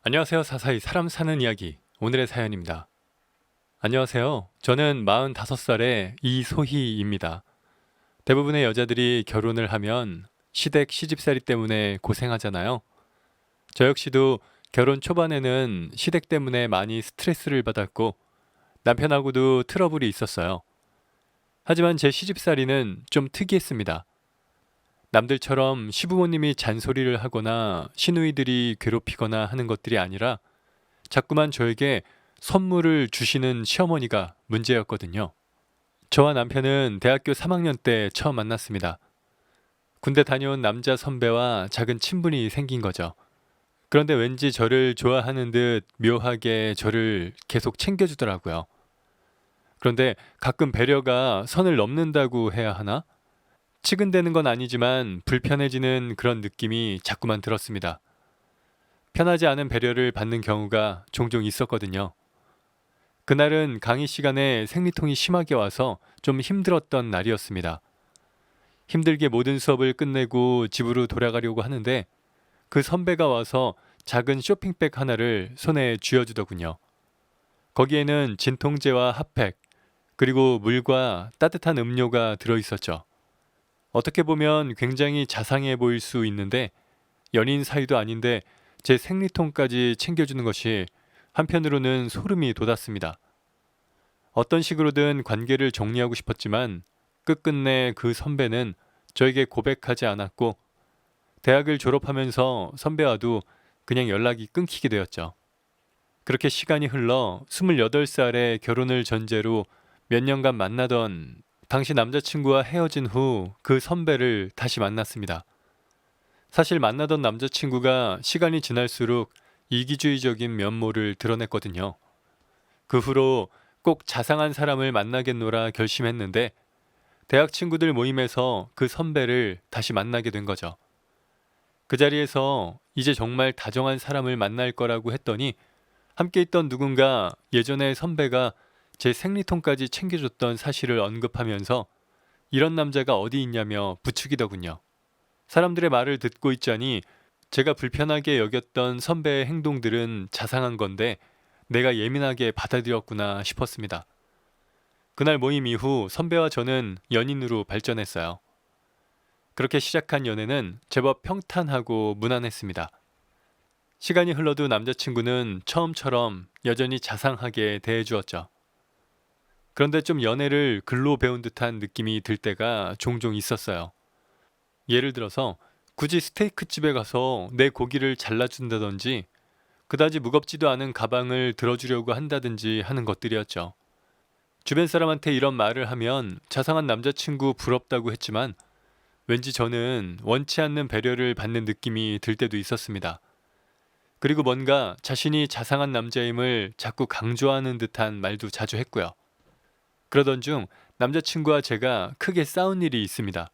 안녕하세요. 사사히 사람 사는 이야기 오늘의 사연입니다. 안녕하세요. 저는 45살의 이소희입니다. 대부분의 여자들이 결혼을 하면 시댁 시집살이 때문에 고생하잖아요. 저 역시도 결혼 초반에는 시댁 때문에 많이 스트레스를 받았고 남편하고도 트러블이 있었어요. 하지만 제 시집살이는 좀 특이했습니다. 남들처럼 시부모님이 잔소리를 하거나 시누이들이 괴롭히거나 하는 것들이 아니라 자꾸만 저에게 선물을 주시는 시어머니가 문제였거든요. 저와 남편은 대학교 3학년 때 처음 만났습니다. 군대 다녀온 남자 선배와 작은 친분이 생긴 거죠. 그런데 왠지 저를 좋아하는 듯 묘하게 저를 계속 챙겨주더라고요. 그런데 가끔 배려가 선을 넘는다고 해야 하나? 치근대는 건 아니지만 불편해지는 그런 느낌이 자꾸만 들었습니다. 편하지 않은 배려를 받는 경우가 종종 있었거든요. 그날은 강의 시간에 생리통이 심하게 와서 좀 힘들었던 날이었습니다. 힘들게 모든 수업을 끝내고 집으로 돌아가려고 하는데 그 선배가 와서 작은 쇼핑백 하나를 손에 쥐어주더군요. 거기에는 진통제와 핫팩, 그리고 물과 따뜻한 음료가 들어있었죠. 어떻게 보면 굉장히 자상해 보일 수 있는데 연인 사이도 아닌데 제 생리통까지 챙겨주는 것이 한편으로는 소름이 돋았습니다. 어떤 식으로든 관계를 정리하고 싶었지만 끝끝내 그 선배는 저에게 고백하지 않았고 대학을 졸업하면서 선배와도 그냥 연락이 끊기게 되었죠. 그렇게 시간이 흘러 28살에 결혼을 전제로 몇 년간 만나던 당시 남자친구와 헤어진 후 그 선배를 다시 만났습니다. 사실 만나던 남자친구가 시간이 지날수록 이기주의적인 면모를 드러냈거든요. 그 후로 꼭 자상한 사람을 만나겠노라 결심했는데 대학 친구들 모임에서 그 선배를 다시 만나게 된 거죠. 그 자리에서 이제 정말 다정한 사람을 만날 거라고 했더니 함께 있던 누군가 예전에 선배가 제 생리통까지 챙겨줬던 사실을 언급하면서 이런 남자가 어디 있냐며 부추기더군요. 사람들의 말을 듣고 있자니 제가 불편하게 여겼던 선배의 행동들은 자상한 건데 내가 예민하게 받아들였구나 싶었습니다. 그날 모임 이후 선배와 저는 연인으로 발전했어요. 그렇게 시작한 연애는 제법 평탄하고 무난했습니다. 시간이 흘러도 남자친구는 처음처럼 여전히 자상하게 대해주었죠. 그런데 좀 연애를 글로 배운 듯한 느낌이 들 때가 종종 있었어요. 예를 들어서 굳이 스테이크 집에 가서 내 고기를 잘라준다든지 그다지 무겁지도 않은 가방을 들어주려고 한다든지 하는 것들이었죠. 주변 사람한테 이런 말을 하면 자상한 남자친구 부럽다고 했지만 왠지 저는 원치 않는 배려를 받는 느낌이 들 때도 있었습니다. 그리고 뭔가 자신이 자상한 남자임을 자꾸 강조하는 듯한 말도 자주 했고요. 그러던 중 남자친구와 제가 크게 싸운 일이 있습니다.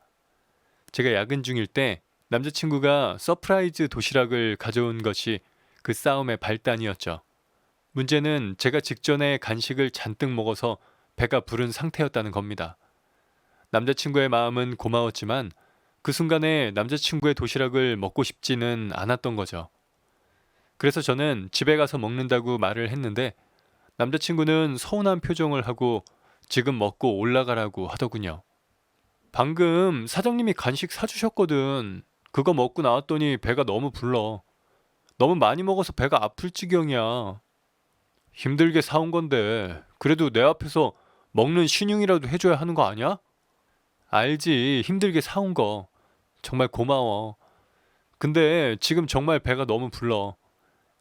제가 야근 중일 때 남자친구가 서프라이즈 도시락을 가져온 것이 그 싸움의 발단이었죠. 문제는 제가 직전에 간식을 잔뜩 먹어서 배가 부른 상태였다는 겁니다. 남자친구의 마음은 고마웠지만 그 순간에 남자친구의 도시락을 먹고 싶지는 않았던 거죠. 그래서 저는 집에 가서 먹는다고 말을 했는데 남자친구는 서운한 표정을 하고 지금 먹고 올라가라고 하더군요. 방금 사장님이 간식 사주셨거든. 그거 먹고 나왔더니 배가 너무 불러. 너무 많이 먹어서 배가 아플 지경이야. 힘들게 사온 건데 그래도 내 앞에서 먹는 신용이라도 해줘야 하는 거 아니야? 알지. 힘들게 사온 거. 정말 고마워. 근데 지금 정말 배가 너무 불러.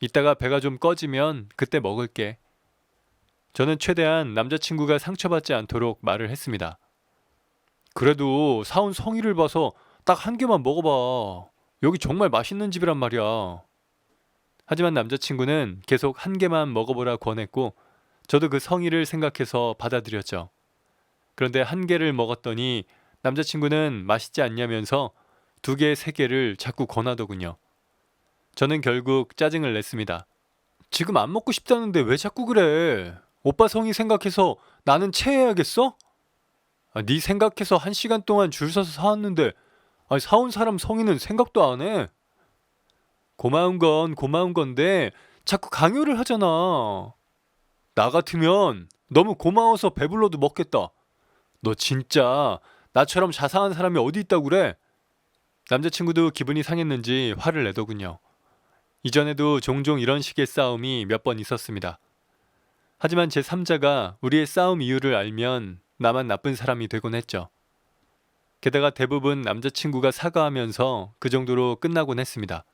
이따가 배가 좀 꺼지면 그때 먹을게. 저는 최대한 남자친구가 상처받지 않도록 말을 했습니다. 그래도 사온 성의를 봐서 딱 한 개만 먹어봐. 여기 정말 맛있는 집이란 말이야. 하지만 남자친구는 계속 한 개만 먹어보라 권했고 저도 그 성의를 생각해서 받아들였죠. 그런데 한 개를 먹었더니 남자친구는 맛있지 않냐면서 두 개, 세 개를 자꾸 권하더군요. 저는 결국 짜증을 냈습니다. 지금 안 먹고 싶다는데 왜 자꾸 그래? 오빠 성의 생각해서 나는 체해야겠어? 네 생각해서 1시간 동안 줄 서서 사왔는데 사온 사람 성의는 생각도 안 해. 고마운 건 고마운 건데 자꾸 강요를 하잖아. 나 같으면 너무 고마워서 배불러도 먹겠다. 너 진짜 나처럼 자상한 사람이 어디 있다고 그래? 남자친구도 기분이 상했는지 화를 내더군요. 이전에도 종종 이런 식의 싸움이 몇 번 있었습니다. 하지만 제3자가 우리의 싸움 이유를 알면 나만 나쁜 사람이 되곤 했죠. 게다가 대부분 남자친구가 사과하면서 그 정도로 끝나곤 했습니다.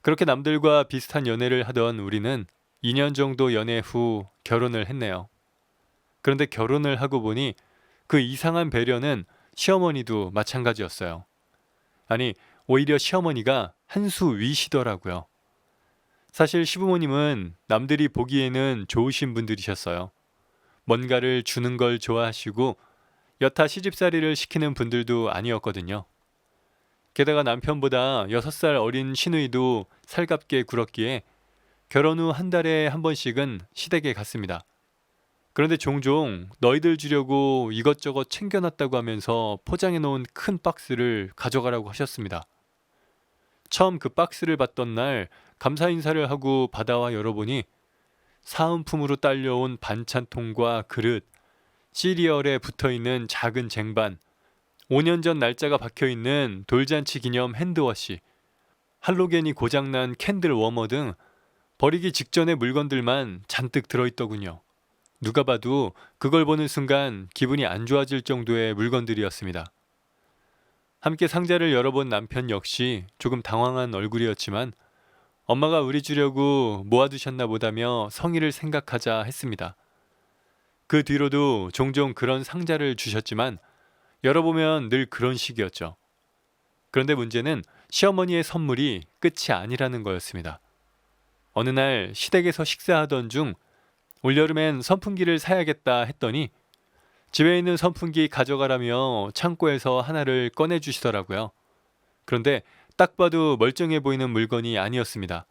그렇게 남들과 비슷한 연애를 하던 우리는 2년 정도 연애 후 결혼을 했네요. 그런데 결혼을 하고 보니 그 이상한 배려는 시어머니도 마찬가지였어요. 아니, 오히려 시어머니가 한 수 위시더라고요. 사실 시부모님은 남들이 보기에는 좋으신 분들이셨어요. 뭔가를 주는 걸 좋아하시고 여타 시집살이를 시키는 분들도 아니었거든요. 게다가 남편보다 6살 어린 시누이도 살갑게 굴었기에 결혼 후 한 달에 한 번씩은 시댁에 갔습니다. 그런데 종종 너희들 주려고 이것저것 챙겨놨다고 하면서 포장해 놓은 큰 박스를 가져가라고 하셨습니다. 처음 그 박스를 받던 날 감사 인사를 하고 받아와 열어보니 사은품으로 딸려온 반찬통과 그릇, 시리얼에 붙어있는 작은 쟁반, 5년 전 날짜가 박혀있는 돌잔치 기념 핸드워시, 할로겐이 고장난 캔들 워머 등 버리기 직전의 물건들만 잔뜩 들어있더군요. 누가 봐도 그걸 보는 순간 기분이 안 좋아질 정도의 물건들이었습니다. 함께 상자를 열어본 남편 역시 조금 당황한 얼굴이었지만 엄마가 우리 주려고 모아두셨나 보다며 성의를 생각하자 했습니다. 그 뒤로도 종종 그런 상자를 주셨지만 열어보면 늘 그런 식이었죠. 그런데 문제는 시어머니의 선물이 끝이 아니라는 거였습니다. 어느 날 시댁에서 식사하던 중 올여름엔 선풍기를 사야겠다 했더니 집에 있는 선풍기 가져가라며 창고에서 하나를 꺼내주시더라고요. 그런데 딱 봐도 멀쩡해 보이는 물건이 아니었습니다.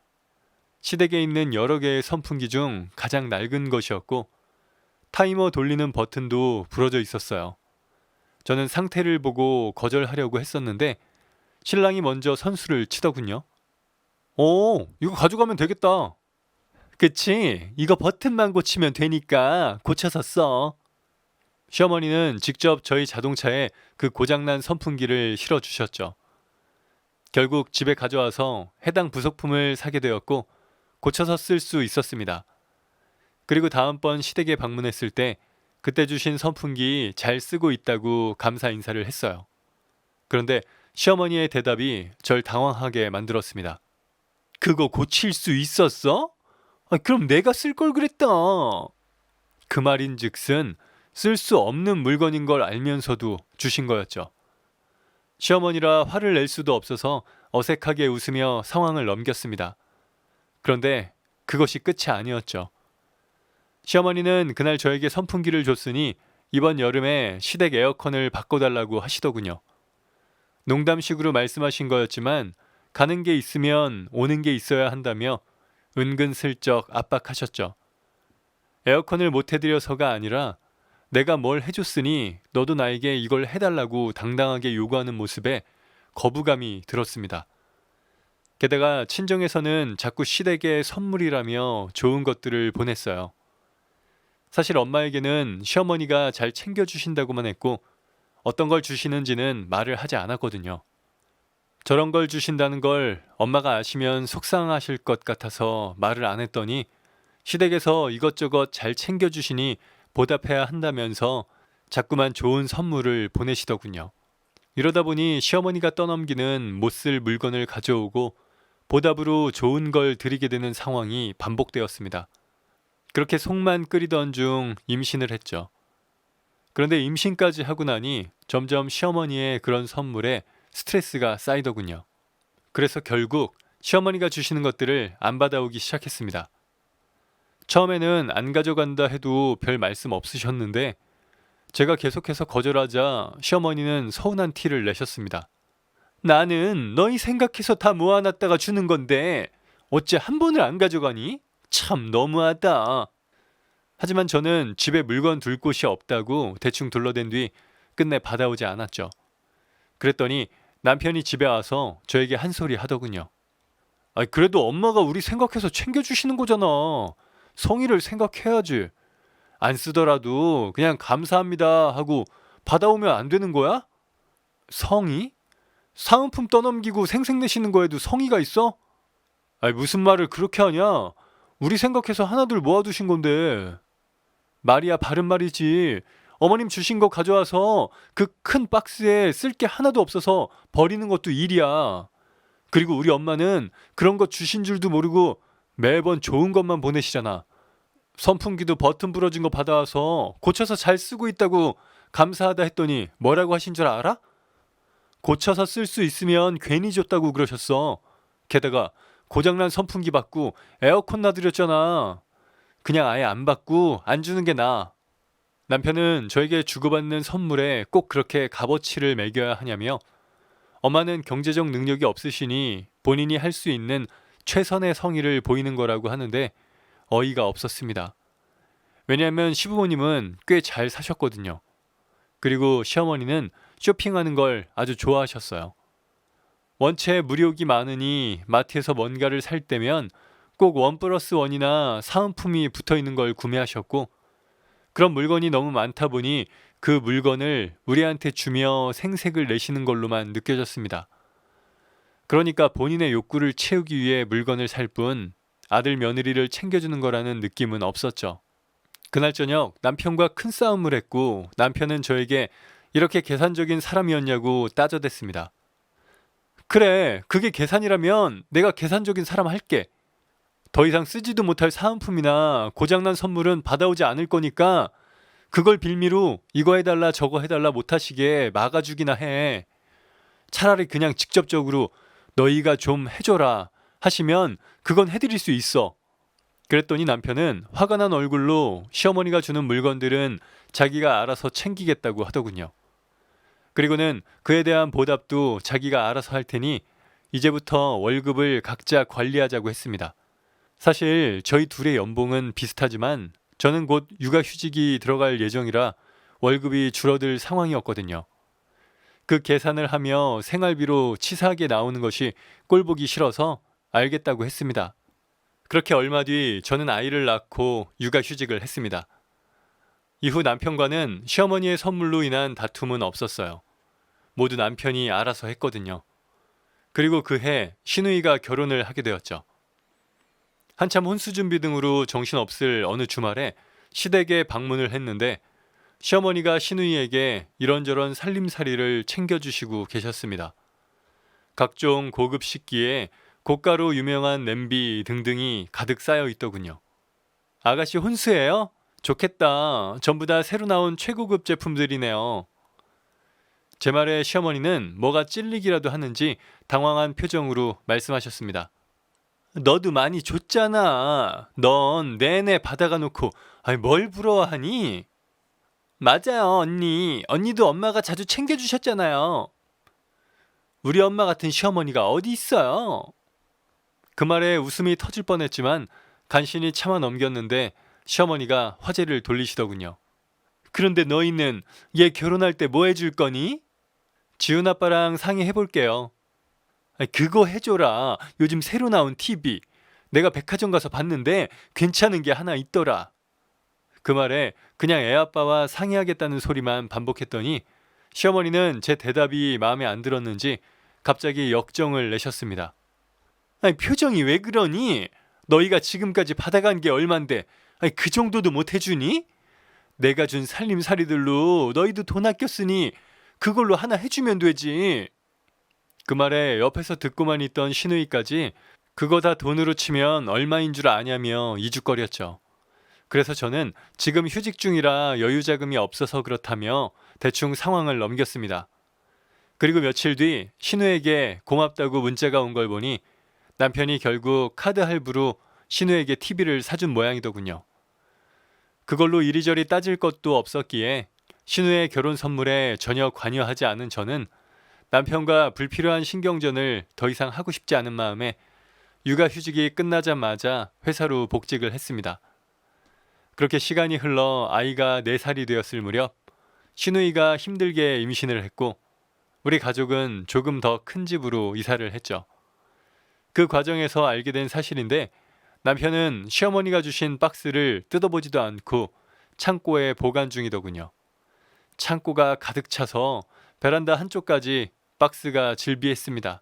시댁에 있는 여러 개의 선풍기 중 가장 낡은 것이었고 타이머 돌리는 버튼도 부러져 있었어요. 저는 상태를 보고 거절하려고 했었는데 신랑이 먼저 선수를 치더군요. 이거 가져가면 되겠다. 그치? 이거 버튼만 고치면 되니까 고쳐서 써. 시어머니는 직접 저희 자동차에 그 고장난 선풍기를 실어주셨죠. 결국 집에 가져와서 해당 부속품을 사게 되었고 고쳐서 쓸 수 있었습니다. 그리고 다음번 시댁에 방문했을 때 그때 주신 선풍기 잘 쓰고 있다고 감사 인사를 했어요. 그런데 시어머니의 대답이 절 당황하게 만들었습니다. 그거 고칠 수 있었어? 그럼 내가 쓸 걸 그랬다. 그 말인즉슨 쓸 수 없는 물건인 걸 알면서도 주신 거였죠. 시어머니라 화를 낼 수도 없어서 어색하게 웃으며 상황을 넘겼습니다. 그런데 그것이 끝이 아니었죠. 시어머니는 그날 저에게 선풍기를 줬으니 이번 여름에 시댁 에어컨을 바꿔달라고 하시더군요. 농담식으로 말씀하신 거였지만 가는 게 있으면 오는 게 있어야 한다며 은근슬쩍 압박하셨죠. 에어컨을 못 해드려서가 아니라 내가 뭘 해줬으니 너도 나에게 이걸 해달라고 당당하게 요구하는 모습에 거부감이 들었습니다. 게다가 친정에서는 자꾸 시댁에 선물이라며 좋은 것들을 보냈어요. 사실 엄마에게는 시어머니가 잘 챙겨주신다고만 했고 어떤 걸 주시는지는 말을 하지 않았거든요. 저런 걸 주신다는 걸 엄마가 아시면 속상하실 것 같아서 말을 안 했더니 시댁에서 이것저것 잘 챙겨주시니 보답해야 한다면서 자꾸만 좋은 선물을 보내시더군요. 이러다 보니 시어머니가 떠넘기는 못 쓸 물건을 가져오고 보답으로 좋은 걸 드리게 되는 상황이 반복되었습니다. 그렇게 속만 끓이던 중 임신을 했죠. 그런데 임신까지 하고 나니 점점 시어머니의 그런 선물에 스트레스가 쌓이더군요. 그래서 결국 시어머니가 주시는 것들을 안 받아오기 시작했습니다. 처음에는 안 가져간다 해도 별 말씀 없으셨는데 제가 계속해서 거절하자 시어머니는 서운한 티를 내셨습니다. 나는 너희 생각해서 다 모아놨다가 주는 건데 어째 한 번을 안 가져가니? 참 너무하다. 하지만 저는 집에 물건 둘 곳이 없다고 대충 둘러댄 뒤 끝내 받아오지 않았죠. 그랬더니 남편이 집에 와서 저에게 한 소리 하더군요. 그래도 엄마가 우리 생각해서 챙겨주시는 거잖아. 성의를 생각해야지. 안 쓰더라도 그냥 감사합니다 하고 받아오면 안 되는 거야? 성의? 사은품 떠넘기고 생색내시는 거에도 성의가 있어? 무슨 말을 그렇게 하냐? 우리 생각해서 하나둘 모아두신 건데. 말이야 바른 말이지. 어머님 주신 거 가져와서 그 큰 박스에 쓸 게 하나도 없어서 버리는 것도 일이야. 그리고 우리 엄마는 그런 거 주신 줄도 모르고 매번 좋은 것만 보내시잖아. 선풍기도 버튼 부러진 거 받아와서 고쳐서 잘 쓰고 있다고 감사하다 했더니 뭐라고 하신 줄 알아? 고쳐서 쓸 수 있으면 괜히 줬다고 그러셨어. 게다가 고장난 선풍기 받고 에어컨 놔드렸잖아. 그냥 아예 안 받고 안 주는 게 나아. 남편은 저에게 주고받는 선물에 꼭 그렇게 값어치를 매겨야 하냐며 엄마는 경제적 능력이 없으시니 본인이 할 수 있는 최선의 성의를 보이는 거라고 하는데 어이가 없었습니다. 왜냐하면 시부모님은 꽤 잘 사셨거든요. 그리고 시어머니는 쇼핑하는 걸 아주 좋아하셨어요. 원체 무료기 많으니 마트에서 뭔가를 살 때면 꼭 1+1이나 사은품이 붙어 있는 걸 구매하셨고 그런 물건이 너무 많다 보니 그 물건을 우리한테 주며 생색을 내시는 걸로만 느껴졌습니다. 그러니까 본인의 욕구를 채우기 위해 물건을 살 뿐 아들 며느리를 챙겨주는 거라는 느낌은 없었죠. 그날 저녁 남편과 큰 싸움을 했고 남편은 저에게 이렇게 계산적인 사람이었냐고 따져댔습니다. 그래, 그게 계산이라면 내가 계산적인 사람 할게. 더 이상 쓰지도 못할 사은품이나 고장난 선물은 받아오지 않을 거니까 그걸 빌미로 이거 해달라 저거 해달라 못하시게 막아주기나 해. 차라리 그냥 직접적으로 너희가 좀 해줘라 하시면 그건 해드릴 수 있어. 그랬더니 남편은 화가 난 얼굴로 시어머니가 주는 물건들은 자기가 알아서 챙기겠다고 하더군요. 그리고는 그에 대한 보답도 자기가 알아서 할 테니 이제부터 월급을 각자 관리하자고 했습니다. 사실 저희 둘의 연봉은 비슷하지만 저는 곧 육아휴직이 들어갈 예정이라 월급이 줄어들 상황이었거든요. 그 계산을 하며 생활비로 치사하게 나오는 것이 꼴보기 싫어서 알겠다고 했습니다. 그렇게 얼마 뒤 저는 아이를 낳고 육아휴직을 했습니다. 이후 남편과는 시어머니의 선물로 인한 다툼은 없었어요. 모두 남편이 알아서 했거든요. 그리고 그해 시누이가 결혼을 하게 되었죠. 한참 혼수 준비 등으로 정신없을 어느 주말에 시댁에 방문을 했는데 시어머니가 시누이에게 이런저런 살림살이를 챙겨주시고 계셨습니다. 각종 고급 식기에 고가로 유명한 냄비 등등이 가득 쌓여 있더군요. 아가씨 혼수예요? 좋겠다. 전부 다 새로 나온 최고급 제품들이네요. 제 말에 시어머니는 뭐가 찔리기라도 하는지 당황한 표정으로 말씀하셨습니다. 너도 많이 줬잖아. 넌 내내 받아가 놓고 뭘 부러워하니? 맞아요, 언니. 언니도 엄마가 자주 챙겨주셨잖아요. 우리 엄마 같은 시어머니가 어디 있어요? 그 말에 웃음이 터질 뻔했지만 간신히 참아 넘겼는데 시어머니가 화제를 돌리시더군요. 그런데 너희는 얘 결혼할 때 뭐 해줄 거니? 지훈 아빠랑 상의해볼게요. 그거 해줘라. 요즘 새로 나온 TV. 내가 백화점 가서 봤는데 괜찮은 게 하나 있더라. 그 말에 그냥 애아빠와 상의하겠다는 소리만 반복했더니 시어머니는 제 대답이 마음에 안 들었는지 갑자기 역정을 내셨습니다. 표정이 왜 그러니? 너희가 지금까지 받아간 게 얼만데 그 정도도 못 해주니? 내가 준 살림살이들로 너희도 돈 아꼈으니 그걸로 하나 해주면 되지. 그 말에 옆에서 듣고만 있던 시누이까지 그거 다 돈으로 치면 얼마인 줄 아냐며 이죽거렸죠. 그래서 저는 지금 휴직 중이라 여유 자금이 없어서 그렇다며 대충 상황을 넘겼습니다. 그리고 며칠 뒤 신우에게 고맙다고 문자가 온 걸 보니 남편이 결국 카드 할부로 신우에게 TV를 사준 모양이더군요. 그걸로 이리저리 따질 것도 없었기에 신우의 결혼 선물에 전혀 관여하지 않은 저는 남편과 불필요한 신경전을 더 이상 하고 싶지 않은 마음에 육아휴직이 끝나자마자 회사로 복직을 했습니다. 그렇게 시간이 흘러 아이가 4살이 되었을 무렵 시누이가 힘들게 임신을 했고 우리 가족은 조금 더 큰 집으로 이사를 했죠. 그 과정에서 알게 된 사실인데 남편은 시어머니가 주신 박스를 뜯어보지도 않고 창고에 보관 중이더군요. 창고가 가득 차서 베란다 한쪽까지 박스가 질비했습니다.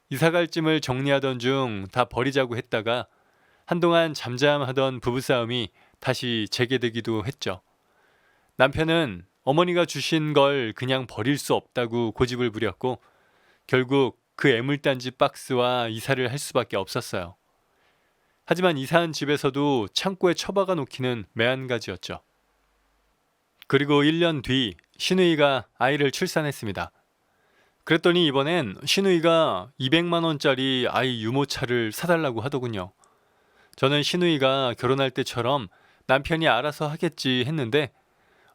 이사갈 짐을 정리하던 중 다 버리자고 했다가 한동안 잠잠하던 부부싸움이 다시 재개되기도 했죠. 남편은 어머니가 주신 걸 그냥 버릴 수 없다고 고집을 부렸고 결국 그 애물단지 박스와 이사를 할 수밖에 없었어요. 하지만 이사한 집에서도 창고에 처박아 놓기는 매한가지였죠. 그리고 1년 뒤 신우이가 아이를 출산했습니다. 그랬더니 이번엔 신우이가 200만 원짜리 아이 유모차를 사달라고 하더군요. 저는 신우이가 결혼할 때처럼 남편이 알아서 하겠지 했는데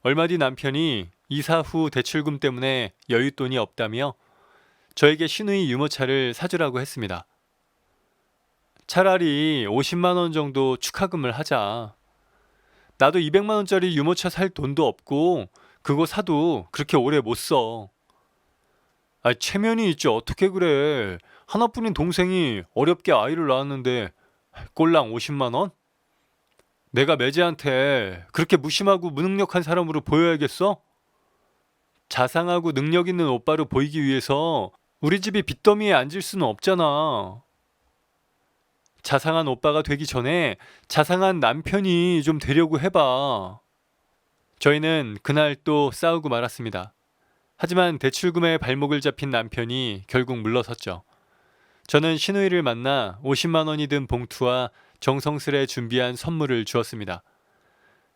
얼마 뒤 남편이 이사 후 대출금 때문에 여윳돈이 없다며 저에게 신우이 유모차를 사주라고 했습니다. 차라리 50만 원 정도 축하금을 하자. 나도 200만 원짜리 유모차 살 돈도 없고 그거 사도 그렇게 오래 못 써. 체면이 있지 어떻게 그래. 하나뿐인 동생이 어렵게 아이를 낳았는데 꼴랑 50만 원? 내가 매제한테 그렇게 무심하고 무능력한 사람으로 보여야겠어? 자상하고 능력 있는 오빠로 보이기 위해서 우리 집이 빚더미에 앉을 수는 없잖아. 자상한 오빠가 되기 전에 자상한 남편이 좀 되려고 해봐. 저희는 그날 또 싸우고 말았습니다. 하지만 대출금에 발목을 잡힌 남편이 결국 물러섰죠. 저는 신우이를 만나 50만 원이 든 봉투와 정성스레 준비한 선물을 주었습니다.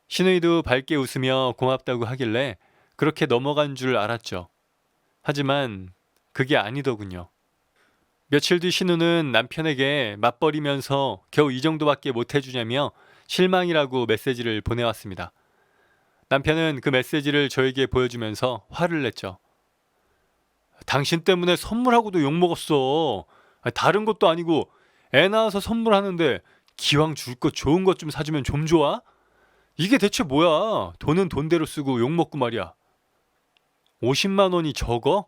신우이도 밝게 웃으며 고맙다고 하길래 그렇게 넘어간 줄 알았죠. 하지만 그게 아니더군요. 며칠 뒤 신우는 남편에게 맞벌이면서 겨우 이 정도밖에 못 해주냐며 실망이라고 메시지를 보내왔습니다. 남편은 그 메시지를 저에게 보여주면서 화를 냈죠. 당신 때문에 선물하고도 욕먹었어. 다른 것도 아니고 애 낳아서 선물하는데 기왕 줄 것 좋은 것 좀 사주면 좀 좋아? 이게 대체 뭐야? 돈은 돈대로 쓰고 욕먹고 말이야. 50만 원이 적어?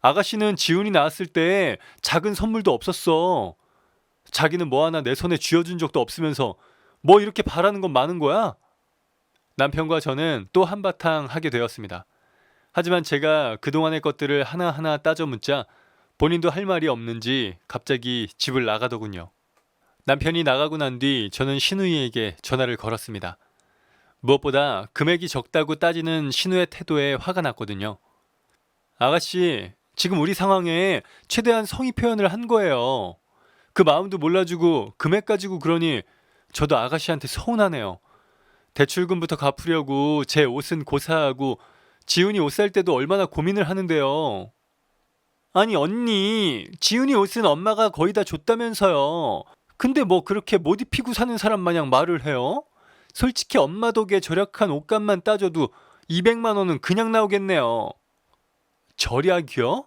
아가씨는 지훈이 낳았을 때 작은 선물도 없었어. 자기는 뭐 하나 내 손에 쥐어준 적도 없으면서 뭐 이렇게 바라는 건 많은 거야? 남편과 저는 또 한바탕 하게 되었습니다. 하지만 제가 그동안의 것들을 하나하나 따져 묻자 본인도 할 말이 없는지 갑자기 집을 나가더군요. 남편이 나가고 난 뒤 저는 신우이에게 전화를 걸었습니다. 무엇보다 금액이 적다고 따지는 신우의 태도에 화가 났거든요. 아가씨, 지금 우리 상황에 최대한 성의 표현을 한 거예요. 그 마음도 몰라주고 금액 가지고 그러니 저도 아가씨한테 서운하네요. 대출금부터 갚으려고 제 옷은 고사하고 지훈이 옷 살 때도 얼마나 고민을 하는데요. 아니 언니, 지훈이 옷은 엄마가 거의 다 줬다면서요. 근데 뭐 그렇게 못 입히고 사는 사람 마냥 말을 해요? 솔직히 엄마 덕에 절약한 옷값만 따져도 200만 원은 그냥 나오겠네요. 절약이요?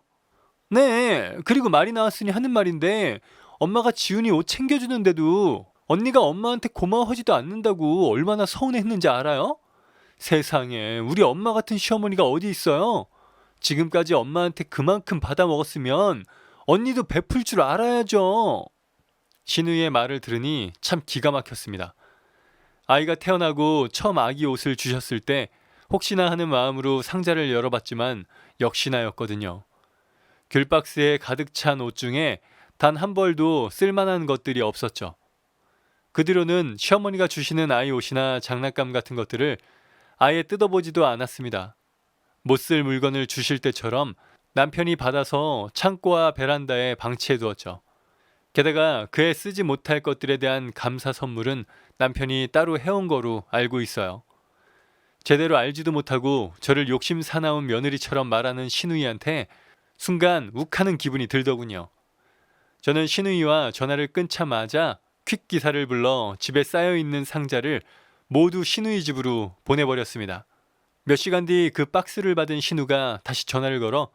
네, 그리고 말이 나왔으니 하는 말인데 엄마가 지훈이 옷 챙겨주는데도 언니가 엄마한테 고마워하지도 않는다고 얼마나 서운했는지 알아요? 세상에, 우리 엄마 같은 시어머니가 어디 있어요? 지금까지 엄마한테 그만큼 받아 먹었으면 언니도 베풀 줄 알아야죠. 신우이의 말을 들으니 참 기가 막혔습니다. 아이가 태어나고 처음 아기 옷을 주셨을 때 혹시나 하는 마음으로 상자를 열어봤지만 역시나였거든요. 귤박스에 가득 찬 옷 중에 단 한 벌도 쓸만한 것들이 없었죠. 그 뒤로는 시어머니가 주시는 아이 옷이나 장난감 같은 것들을 아예 뜯어보지도 않았습니다. 못 쓸 물건을 주실 때처럼 남편이 받아서 창고와 베란다에 방치해 두었죠. 게다가 그에 쓰지 못할 것들에 대한 감사 선물은 남편이 따로 해온 거로 알고 있어요. 제대로 알지도 못하고 저를 욕심 사나운 며느리처럼 말하는 신우이한테 순간 욱하는 기분이 들더군요. 저는 신우이와 전화를 끊자마자 퀵 기사를 불러 집에 쌓여있는 상자를 모두 신우이 집으로 보내버렸습니다. 몇 시간 뒤 그 박스를 받은 신우가 다시 전화를 걸어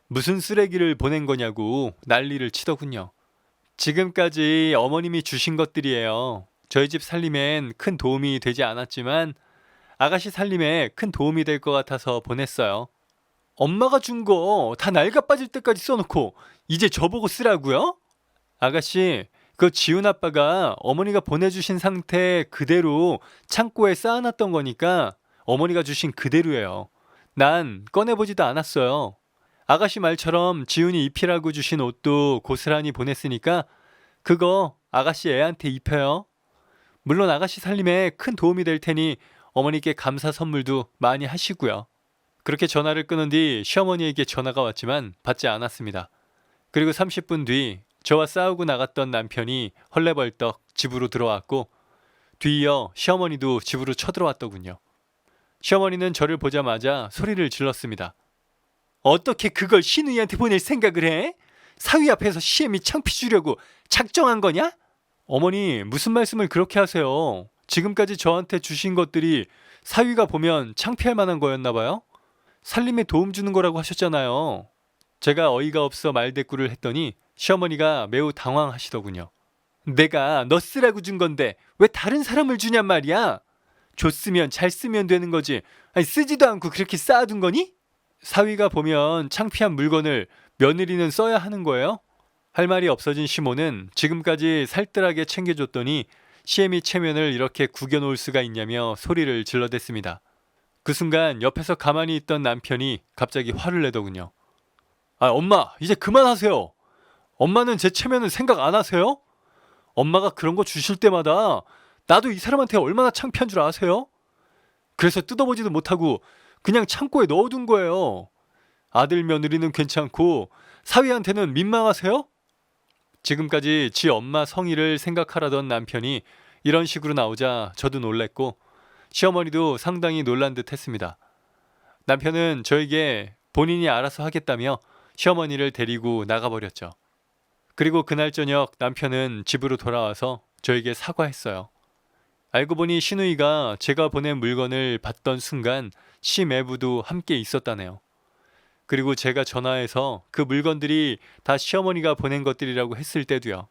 무슨 쓰레기를 보낸 거냐고 난리를 치더군요. 지금까지 어머님이 주신 것들이에요. 저희 집 살림엔 큰 도움이 되지 않았지만 아가씨 살림에 큰 도움이 될 것 같아서 보냈어요. 엄마가 준 거 다 낡아 빠질 때까지 써놓고 이제 저보고 쓰라고요? 아가씨, 그 지훈 아빠가 어머니가 보내주신 상태 그대로 창고에 쌓아놨던 거니까 어머니가 주신 그대로예요. 난 꺼내보지도 않았어요. 아가씨 말처럼 지훈이 입히라고 주신 옷도 고스란히 보냈으니까 그거 아가씨 애한테 입혀요. 물론 아가씨 살림에 큰 도움이 될 테니 어머니께 감사 선물도 많이 하시고요. 그렇게 전화를 끊은 뒤 시어머니에게 전화가 왔지만 받지 않았습니다. 그리고 30분 뒤 저와 싸우고 나갔던 남편이 헐레벌떡 집으로 들어왔고 뒤이어 시어머니도 집으로 쳐들어왔더군요. 시어머니는 저를 보자마자 소리를 질렀습니다. 어떻게 그걸 시누이한테 보낼 생각을 해? 사위 앞에서 시애미 창피 주려고 작정한 거냐? 어머니, 무슨 말씀을 그렇게 하세요? 지금까지 저한테 주신 것들이 사위가 보면 창피할 만한 거였나 봐요? 살림에 도움 주는 거라고 하셨잖아요. 제가 어이가 없어 말대꾸를 했더니 시어머니가 매우 당황하시더군요. 내가 너 쓰라고 준 건데 왜 다른 사람을 주냔 말이야? 줬으면 잘 쓰면 되는 거지. 아니, 쓰지도 않고 그렇게 쌓아둔 거니? 사위가 보면 창피한 물건을 며느리는 써야 하는 거예요? 할 말이 없어진 시모는 지금까지 살뜰하게 챙겨줬더니 시애미 체면을 이렇게 구겨놓을 수가 있냐며 소리를 질러댔습니다. 그 순간 옆에서 가만히 있던 남편이 갑자기 화를 내더군요. 아, 엄마, 이제 그만하세요. 엄마는 제 체면은 생각 안 하세요? 엄마가 그런 거 주실 때마다 나도 이 사람한테 얼마나 창피한 줄 아세요? 그래서 뜯어보지도 못하고 그냥 창고에 넣어둔 거예요. 아들 며느리는 괜찮고 사위한테는 민망하세요? 지금까지 지 엄마 성의를 생각하라던 남편이 이런 식으로 나오자 저도 놀랬고 시어머니도 상당히 놀란 듯 했습니다. 남편은 저에게 본인이 알아서 하겠다며 시어머니를 데리고 나가버렸죠. 그리고 그날 저녁 남편은 집으로 돌아와서 저에게 사과했어요. 알고 보니 시누이가 제가 보낸 물건을 받던 순간 시매부도 함께 있었다네요. 그리고 제가 전화해서 그 물건들이 다 시어머니가 보낸 것들이라고 했을 때도요.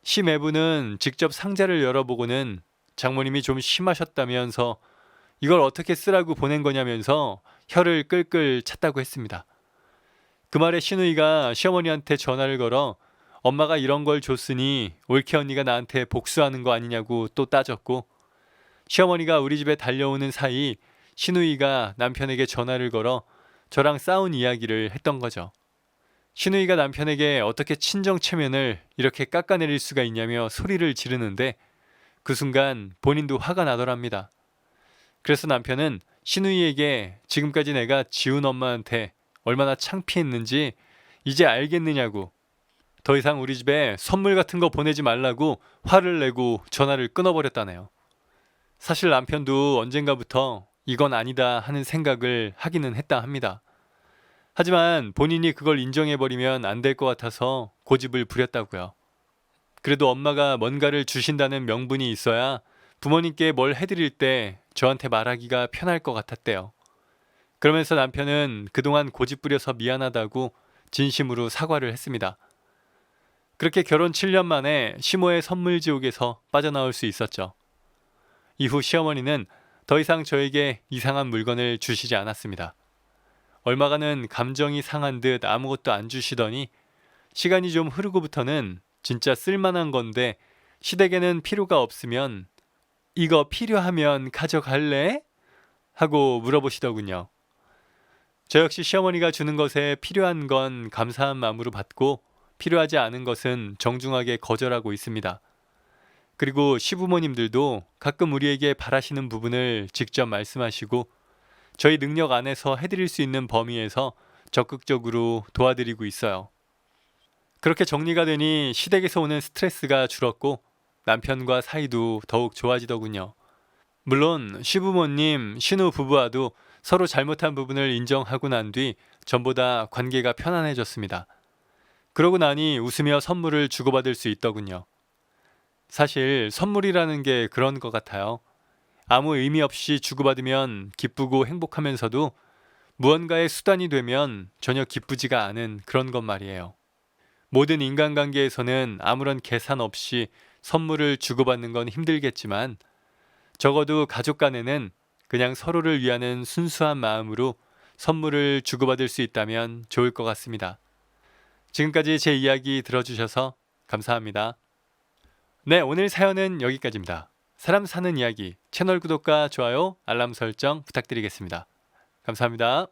시매부는 직접 상자를 열어보고는 장모님이 좀 심하셨다면서 이걸 어떻게 쓰라고 보낸 거냐면서 혀를 끌끌 찼다고 했습니다. 그 말에 시누이가 시어머니한테 전화를 걸어 엄마가 이런 걸 줬으니 올케 언니가 나한테 복수하는 거 아니냐고 또 따졌고 시어머니가 우리 집에 달려오는 사이 시누이가 남편에게 전화를 걸어 저랑 싸운 이야기를 했던 거죠. 시누이가 남편에게 어떻게 친정 체면을 이렇게 깎아내릴 수가 있냐며 소리를 지르는데 그 순간 본인도 화가 나더랍니다. 그래서 남편은 시누이에게 지금까지 내가 지훈 엄마한테 얼마나 창피했는지 이제 알겠느냐고 더 이상 우리 집에 선물 같은 거 보내지 말라고 화를 내고 전화를 끊어버렸다네요. 사실 남편도 언젠가부터 이건 아니다 하는 생각을 하기는 했다 합니다. 하지만 본인이 그걸 인정해버리면 안 될 것 같아서 고집을 부렸다고요. 그래도 엄마가 뭔가를 주신다는 명분이 있어야 부모님께 뭘 해드릴 때 저한테 말하기가 편할 것 같았대요. 그러면서 남편은 그동안 고집 부려서 미안하다고 진심으로 사과를 했습니다. 그렇게 결혼 7년 만에 시모의 선물 지옥에서 빠져나올 수 있었죠. 이후 시어머니는 더 이상 저에게 이상한 물건을 주시지 않았습니다. 얼마간은 감정이 상한 듯 아무것도 안 주시더니 시간이 좀 흐르고부터는 진짜 쓸만한 건데 시댁에는 필요가 없으면 이거 필요하면 가져갈래? 하고 물어보시더군요. 저 역시 시어머니가 주는 것에 필요한 건 감사한 마음으로 받고 필요하지 않은 것은 정중하게 거절하고 있습니다. 그리고 시부모님들도 가끔 우리에게 바라시는 부분을 직접 말씀하시고 저희 능력 안에서 해드릴 수 있는 범위에서 적극적으로 도와드리고 있어요. 그렇게 정리가 되니 시댁에서 오는 스트레스가 줄었고 남편과 사이도 더욱 좋아지더군요. 물론 시부모님, 신우 부부와도 서로 잘못한 부분을 인정하고 난 뒤 전보다 관계가 편안해졌습니다. 그러고 나니 웃으며 선물을 주고받을 수 있더군요. 사실 선물이라는 게 그런 것 같아요. 아무 의미 없이 주고받으면 기쁘고 행복하면서도 무언가의 수단이 되면 전혀 기쁘지가 않은 그런 것 말이에요. 모든 인간관계에서는 아무런 계산 없이 선물을 주고받는 건 힘들겠지만 적어도 가족 간에는 그냥 서로를 위하는 순수한 마음으로 선물을 주고받을 수 있다면 좋을 것 같습니다. 지금까지 제 이야기 들어주셔서 감사합니다. 네, 오늘 사연은 여기까지입니다. 사람 사는 이야기 채널 구독과 좋아요, 알람 설정 부탁드리겠습니다. 감사합니다.